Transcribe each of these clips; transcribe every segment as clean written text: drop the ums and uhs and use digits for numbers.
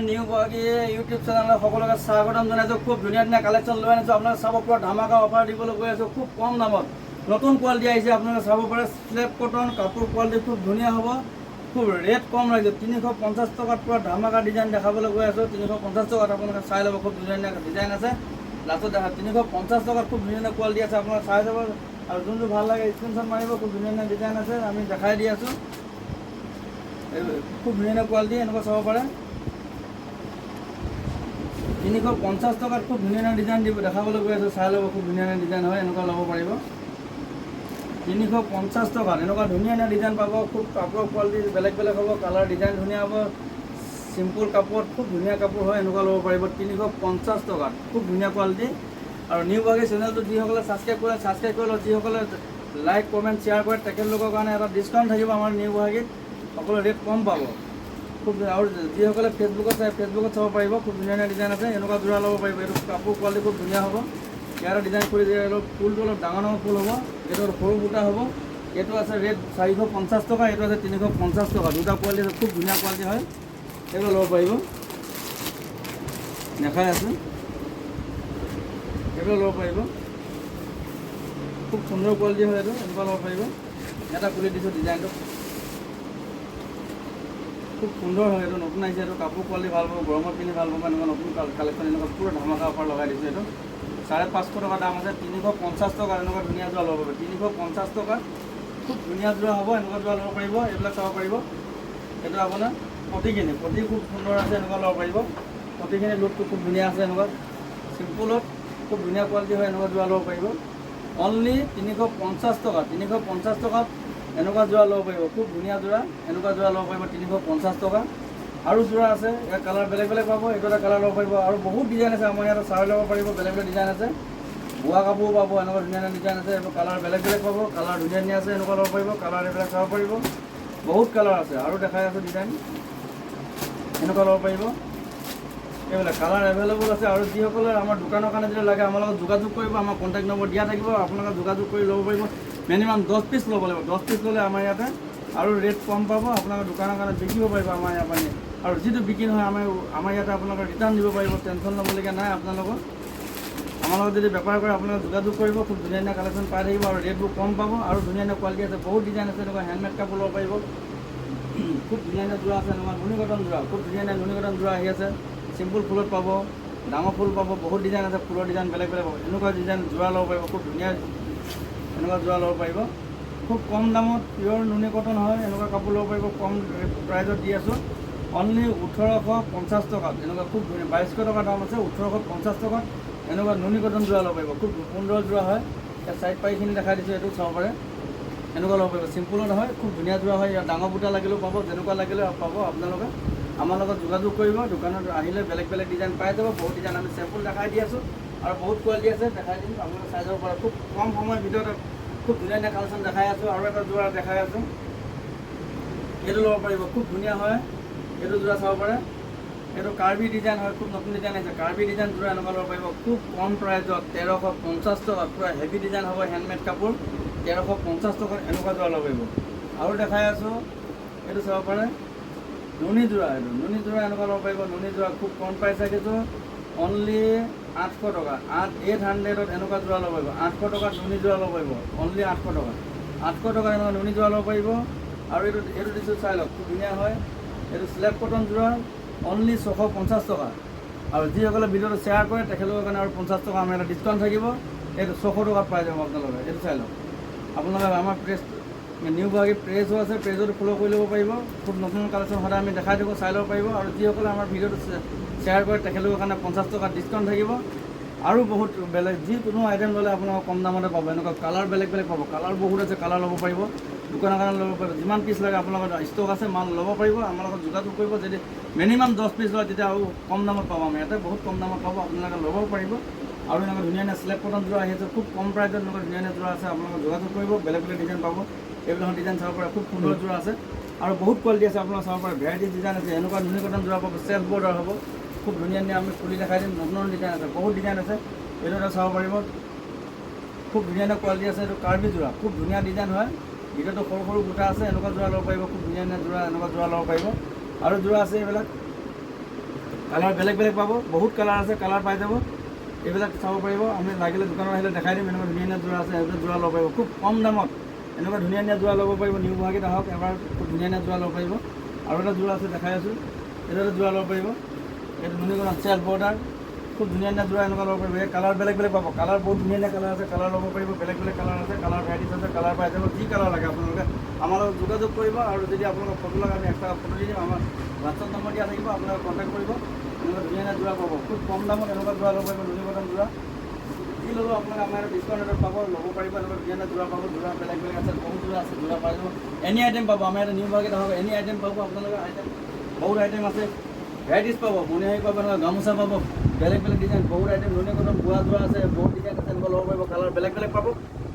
New বাগী YouTube চেনেলৰ সকলোকে স্বাগতম জনাইছোঁ। খুব ধুনীয়া ধুনীয়া কালেকশ্যন লৈ আনিছোঁ। আপোনালোকে চাব পৰা ধামাকা অফাৰ দিবলৈ গৈ আছোঁ খুব কম দামত। নতুন কোৱালিটি আহিছে, আপোনালোকে চাব পাৰে। স্লেব কটন কাপোৰ কোৱালিটি খুব ধুনীয়া হ'ব, খুব ৰেট কম ৰাখিছোঁ। 350 টকাত পৰা ধামাকা ডিজাইন দেখাবলৈ গৈ আছোঁ। 350 টকাত আপোনালোকে চাই ল'ব, খুব ধুনীয়া ধুনীয়া ডিজাইন আছে। লাষ্টত দেখা 350 টকাত খুব ধুনীয়া ধুনীয়া কোৱালিটি আছে, আপোনালোকে চাই যাব। আৰু যোনটো ভাল লাগে স্ক্ৰীনশ্বট মাৰিব। খুব ধুনীয়া ধুনীয়া ডিজাইন আছে, আমি দেখাই দি আছোঁ। খুব ধুনীয়া ধুনীয়া কোৱালিটি এনেকুৱা চাব পাৰে। 350 টকাত খুব ধুনীয়া ধুনীয়া ডিজাইন দেখাবলৈ গৈ আছোঁ, চাই ল'ব। খুব ধুনীয়া ধুনীয়া ডিজাইন হয়, এনেকুৱা ল'ব পাৰিব। 350 টকাত এনেকুৱা ধুনীয়া ধুনীয়া ডিজাইন পাব। খুব কাপোৰৰ কোৱালিটি বেলেগ বেলেগ হ'ব, কালাৰ ডিজাইন ধুনীয়া হ'ব। চিম্পুল কাপোৰত খুব ধুনীয়া কাপোৰ হয়, এনেকুৱা ল'ব পাৰিব 350 টকাত। খুব ধুনীয়া কোৱালিটি। আৰু নিউ বাগী চেনেলটো যিসকলে ছাবস্ক্ৰাইব কৰি লওক। যিসকলে লাইক কমেণ্ট শ্বেয়াৰ কৰে তেখেতলোকৰ কাৰণে এটা ডিছকাউণ্ট থাকিব আমাৰ নিউ বাগীত। সকলো ৰেট কম পাব। খুব আৰু যিসকলে ফেচবুকত চাই ফেচবুকত চাব পাৰিব। খুব ধুনীয়া ধুনীয়া ডিজাইন আছে, এনেকুৱা যোৰা ল'ব পাৰিব। এইটো কাপোৰ কোৱালিটি খুব ধুনীয়া হ'ব। ইয়াৰ ডিজাইন কৰি দিয়ে, অলপ ফুলটো অলপ ডাঙৰ ডাঙৰ ফুল হ'ব। এইটো সৰু বুটা হ'ব। এইটো আছে ৰেট 450 টকা, এইটো আছে 350 টকা। দুটা কোৱালিটি আছে, খুব ধুনীয়া কোৱালিটি হয়, এইটো ল'ব পাৰিব। দেখাই আছোঁ, এইটো ল'ব পাৰিব। খুব সুন্দৰ কোৱালিটি হয়, এইটো এনেকুৱা ল'ব পাৰিব। এটা খুলি দিছোঁ ডিজাইনটো, খুব সুন্দৰ হয়। এইটো নতুন আহিছে, এইটো কাপোৰ কোৱালিটি ভাল পাব, গৰমত পিন্ধি ভাল পাব। এনেকুৱা নতুন কালেকশ্যন, এনেকুৱা পুৰা ধামাকা অফাৰ লগাই দিছোঁ। এইটো 550 টকা দাম আছে, 350 টকা। এনেকুৱা ধুনীয়া যোৰা ল'ব পাৰিব 350 টকাত। খুব ধুনীয়া যোৰা হ'ব, এনেকুৱা যোৰা ল'ব পাৰিব। এইবিলাক চাব পাৰিব। এইটো আপোনাৰ প্ৰতিখিনি খুব সুন্দৰ আছে, এনেকুৱা ল'ব পাৰিব। প্ৰতিখিনি লুকটো খুব ধুনীয়া আছে, এনেকুৱা চিম্পুলত খুব ধুনীয়া কোৱালিটি হয়, এনেকুৱা যোৰা ল'ব পাৰিব। অনলি 350 টকা। 350 টকাত এনেকুৱা যোৰা ল'ব পাৰিব। খুব ধুনীয়া যোৰা, এনেকুৱা যোৰা ল'ব পাৰিব 350 টকা। আৰু যোৰা আছে, ইয়াৰ কালাৰ বেলেগ বেলেগ পাব। এইটো এটা কালাৰ ল'ব পাৰিব। আৰু বহুত ডিজাইন আছে, আমাৰ ইয়াতে চাই ল'ব পাৰিব। বেলেগ বেলেগ ডিজাইন আছে, বোৱা কাপোৰ পাব। এনেকুৱা ধুনীয়া ধুনীয়া ডিজাইন আছে, এইবোৰ কালাৰ বেলেগ বেলেগ পাব। কালাৰ ধুনীয়া ধুনীয়া আছে, এনেকুৱা ল'ব পাৰিব। কালাৰ এইবিলাক চাব পাৰিব, বহুত কালাৰ আছে। আৰু দেখাই আছোঁ ডিজাইন, এনেকুৱা ল'ব পাৰিব। এইবিলাক কালাৰ এভেইলেবল আছে। আৰু যিসকলে আমাৰ দোকানৰ কাৰণে যদি লাগে আমাৰ লগত যোগাযোগ কৰিব। আমাৰ কণ্টেক্ট নম্বৰ দিয়া থাকিব, আপোনালোকে যোগাযোগ কৰি ল'ব পাৰিব। মিনিমাম 10 পিচ ল'ব লাগিব। 10 পিচ ল'লে আমাৰ ইয়াতে আৰু ৰেট কম পাব। আপোনালোকে দোকানৰ কাৰণে বিকিব পাৰিব আমাৰ ইয়াৰ পৰা। আৰু যিটো বিক্ৰী নহয় আমাৰ ইয়াতে আপোনালোকে ৰিটাৰ্ণ দিব পাৰিব। টেনশ্যন ল'বলগীয়া নাই আপোনালোকৰ। আমাৰ লগত যদি বেপাৰ কৰে আপোনালোকে যোগাযোগ কৰিব। খুব ধুনীয়া ধুনীয়া কালেকশ্যন পাই থাকিব, আৰু ৰেটবোৰ কম পাব। আৰু ধুনীয়া ধুনীয়া কোৱালিটি আছে, বহুত ডিজাইন আছে। এনেকুৱা হেণ্ডমেড কাপোৰ ল'ব পাৰিব। খুব ধুনীয়া ধুনীয়া যোৰা আছে, এনেকুৱা নুনি কটন যোৰা। খুব ধুনীয়া ধুনীয়া নুনি কটন যোৰা আহি আছে। চিম্পুল ফুলত পাব, ডাঙৰ ফুল পাব, বহুত ডিজাইন আছে। ফুলৰ ডিজাইন বেলেগ বেলেগ পাব। এনেকুৱা ডিজাইন যোৰা ল'ব পাৰিব, খুব ধুনীয়া এনেকুৱা যোৰা ল'ব পাৰিব। খুব কম দামত পিয়'ৰ নুনি কটন হয়, এনেকুৱা কাপোৰ ল'ব পাৰিব। কম প্ৰাইজত দি আছোঁ, অনলি 1850 টকাত। এনেকুৱা খুব ধুনীয়া 2200 টকা দাম আছে, 1850 টকাত এনেকুৱা নুনি কটন যোৰা ল'ব পাৰিব। খুব সুন্দৰ যোৰা হয়। ইয়াত চাইড পাৰিখিনি দেখাই দিছোঁ, এইটো চাব পাৰে। এনেকুৱা ল'ব পাৰিব, চিম্পুলত হয়, খুব ধুনীয়া যোৰা হয়। ইয়াত ডাঙৰ বুটা লাগিলেও পাব, যেনেকুৱা লাগিলেও পাব। আপোনালোকে আমাৰ লগত যোগাযোগ কৰিব। দোকানত আহিলে বেলেগ বেলেগ ডিজাইন পাই যাব। বহুত ডিজাইন আমি চেম্পুল দেখাই দি আছোঁ, আৰু বহুত কোৱালিটি আছে, দেখাই দিম। আপোনালোকে চাই যাব পাৰে। খুব কম সময়ৰ ভিতৰত খুব ধুনীয়া ধুনীয়া কালেকশ্যন দেখাই আছোঁ। আৰু এটা যোৰা দেখাই আছোঁ, এইটো ল'ব পাৰিব। খুব ধুনীয়া হয়, এইটো যোৰা চাব পাৰে। এইটো কাৰ্বি ডিজাইন হয়, খুব নতুন ডিজাইন আহিছে। কাৰ্বি ডিজাইন যোৰা এনেকুৱা ল'ব পাৰিব খুব কম প্ৰাইজত। 1350 টকা। পূৰা হেভি ডিজাইন হ'ব, হেণ্ডমেড কাপোৰ। 1350 টকাত এনেকুৱা যোৰা ল'ব পাৰিব। আৰু দেখাই আছোঁ, এইটো চাব পাৰে নুনি যোৰা। এইটো নুনি যোৰা এনেকুৱা ল'ব পাৰিব। নুনি যোৰা খুব কম প্ৰাইচ ৰাখিছোঁ, অনলি 800 টকা। 800ত এনেকুৱা যোৰা ল'ব পাৰিব। 800 টকাত নুনি যোৰা ল'ব পাৰিব, অনলি 800 টকা। 800 টকাত এনেকুৱা নুনি যোৰা ল'ব পাৰিব। আৰু এইটো দিছোঁ, চাই লওক, খুব ধুনীয়া হয়। এইটো স্লেব কটন যোৰা, অনলি 650 টকা। আৰু যিসকলে ভিডিঅ'টো শ্বেয়াৰ কৰে তেখেতলোকৰ কাৰণে আৰু 50 টকা আমাৰ এটা ডিছকাউণ্ট থাকিব। এইটো 600 টকাত পাই যাব আপোনালোকে। এইটো চাই লওক। আপোনালোকে আমাৰ নিউ বাগী পেজো আছে, পেজতো ফ'ল' কৰি ল'ব পাৰিব। খুব নতুন কালেকশ্যন সদায় আমি দেখাই থাকোঁ, চাই ল'ব পাৰিব। আৰু যিসকলে আমাৰ ভিডিঅ'টো শ্বেয়াৰ কৰে তেখেতলোকৰ কাৰণে 50 টকা ডিছকাউণ্ট থাকিব। আৰু বহুত বেলেগ যিকোনো আইটেম ল'লে আপোনালোকক কম দামতে পাব। এনেকুৱা কালাৰ বেলেগ বেলেগ পাব। কালাৰ বহুত আছে, কালাৰ ল'ব পাৰিব। দোকানৰ কাৰণে ল'ব পাৰিব। যিমান পিচ লাগে আপোনালোকৰ ষ্টক আছে, মাল ল'ব পাৰিব। আমাৰ লগত যোগাযোগ কৰিব। যদি মিনিমাম 10 পিচ লয় তেতিয়া আৰু কম দামত পাব। আমি ইয়াতে বহুত কম দামত পাব, আপোনালোকে ল'ব পাৰিব। আৰু এনেকুৱা ধুনীয়া ধুনীয়া স্লেব কটন যোৰা আহি আছে, খুব কম প্ৰাইজত এনেকুৱা ধুনীয়া ধুনীয়া যোৰা আছে। আপোনালোকে যোগাযোগ কৰিব, বেলেগ বেলেগ ডিজাইন পাব। এইবিলাক ডিজাইন চাব পাৰে, খুব সুন্দৰ যোৰা আছে। আৰু বহুত কোৱালিটি আছে, আপোনালোকে চাব পাৰে। ভেৰাইটিজ ডিজাইন আছে। এনেকুৱা নুনি কটন যোৰা পাব, চেল্ফ বৰ্ডাৰ হ'ব। খুব ধুনীয়া ধুনীয়া আমি খুলি দেখাই দিম। নতুন নতুন ডিজাইন আছে, বহুত ডিজাইন আছে। এইটো এটা চাব পাৰিব, খুব ধুনীয়া ধুনীয়া কোৱালিটি আছে। এইটো কাৰ্বি যোৰা, খুব ধুনীয়া ডিজাইন হয়। ভিতৰতো সৰু সৰু বুটা আছে, এনেকুৱা যোৰা ল'ব পাৰিব। খুব ধুনীয়া ধুনীয়া যোৰা, এনেকুৱা যোৰা ল'ব পাৰিব। আৰু যোৰা আছে এইবিলাক কালাৰ বেলেগ বেলেগ পাব, বহুত কালাৰ আছে, কালাৰ পাই যাব। এইবিলাক চাব পাৰিব, আমি লাগিলে দোকানত আহিলে দেখাই দিম। এনেকুৱা ধুনীয়া ধুনীয়া যোৰা আছে, এইবিলাক যোৰা ল'ব পাৰিব খুব কম দামত। এনেকুৱা ধুনীয়া ধুনীয়া যোৰা ল'ব পাৰিব। নিউ গুৱাহাটীত আহক এবাৰ, খুব ধুনীয়া ধুনীয়া যোৰা ল'ব পাৰিব। আৰু এটা যোৰা আছে দেখাই আছোঁ, এইটো এটা যোৰা ল'ব পাৰিব। এইটো নুনিকোনা চেল্ফ বৰ্ডাৰ, খুব ধুনীয়া ধুনীয়া যোৰা এনেকুৱা ল'ব পাৰিব। এই কালাৰ বেলেগ বেলেগ পাব, কালাৰ বহুত ধুনীয়া ধুনীয়া কালাৰ আছে, কালাৰ ল'ব পাৰিব। বেলেগ বেলেগ কালাৰ আছে, কালাৰ ভেৰাইটিছ আছে, কালাৰ পাই যাব। যি কালাৰ লাগে আপোনালোকে আমাৰ লগত যোগাযোগ কৰিব। আৰু যদি আপোনালোকৰ ফটো লাগে আমি এক্সট্ৰা ফটো দি দিম। আমাৰ হোৱাটছআপ নম্বৰ দিয়া থাকিব, আপোনালোকে কণ্টেক্ট কৰিব। এনেকুৱা ধুনীয়া ধুনীয়া যোৰা পাব, খুব কম দামত এনেকুৱা যোৰা ল'ব পাৰিব। নুনি কটন যোৰা যি ল'ব আপোনালোকে আমাৰ ডিছকাউণ্ট ৰেটত পাব, ল'ব পাৰিব। এনেকুৱা ধুনীয়া ধুনীয়া যোৰা পাব, যোৰা বেলেগ বেলেগ আছে, বহুত যোৰা আছে, যোৰা পাই যাব। এনি আইটেম পাব, আমাৰ ইয়াতে নিউ মাৰ্কেট আহক, এনি আইটেম পাব আপোনালোকে। আইটেম বহুত আইটেম আছে, ভেৰাইটিছ পাব। মণিহাৰী পাব, এনেকুৱা গামোচা পাব, বেলেগ বেলেগ ডিজাইন বহুত আইটেম। নুনি কটন বোৱা যোৰা আছে, বহুত ডিজাইন আছে, এনেকুৱা ল'ব পাৰিব। কালাৰ বেলেগ বেলেগ পাব,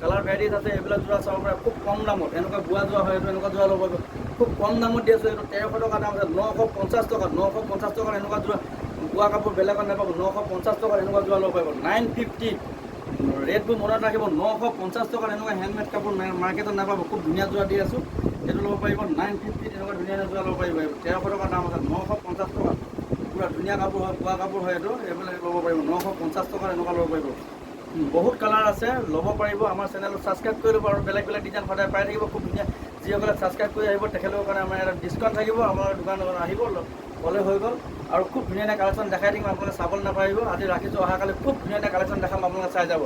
কালাৰ ভেৰাইটিছ আছে। এইবিলাক যোৰা চাব পাৰে খুব কম দামত। এনেকুৱা বোৱা যোৰা হয়, এইটো এনেকুৱা যোৰা ল'ব পাৰিব। খুব কম দামত দি আছোঁ। এইটো 1300 টকা দাম আছে, 950 টকা, 950 টকাৰ এনেকুৱা যোৰা। বোৱা কাপোৰ বেলেগত নাপাব, 950 টকাৰ এনেকুৱা যোৰা ল'ব পাৰিব। 950 ৰেটবোৰ মনত ৰাখিব, 950 টকাৰ এনেকুৱা হেণ্ডমেড কাপোৰ মাৰ্কেটত নাপাব। খুব ধুনীয়া যোৰা দি আছোঁ, এইটো ল'ব পাৰিব 950। এনেকুৱা ধুনীয়া ধুনীয়া যোৰা ল'ব পাৰিব। 1300 টকাৰ দাম আছে, 950 টকা। পুৰা ধুনীয়া কাপোৰ হয়, বোৱা কাপোৰ হয়, এইটো এইবিলাক ল'ব পাৰিব। 950 টকাৰ এনেকুৱা ল'ব পাৰিব। বহুত কালাৰ আছে, ল'ব পাৰিব। আমাৰ চেনেলটো ছাবস্ক্ৰাইব কৰি ল'ব, আৰু বেলেগ বেলেগ ডিজাইন সদায় পাই থাকিব। খুব ধুনীয়া, যিসকলে ছাবস্ক্ৰাইব কৰি আহিব তেখেতলোকৰ কাৰণে আমাৰ ইয়াত ডিছকাউণ্ট থাকিব। আমাৰ দোকানত আহিব, ক'লে হৈ গ'ল। আৰু খুব ধুনীয়া ধুনীয়া কালেকশ্যন দেখাই থাকিম, আপোনালোকে চাবলৈ নাপাৰিব। আজি ৰাখিছোঁ, অহাকালি খুব ধুনীয়া ধুনীয়া কালেকশ্যন দেখাম, আপোনালোকে চাই যাব।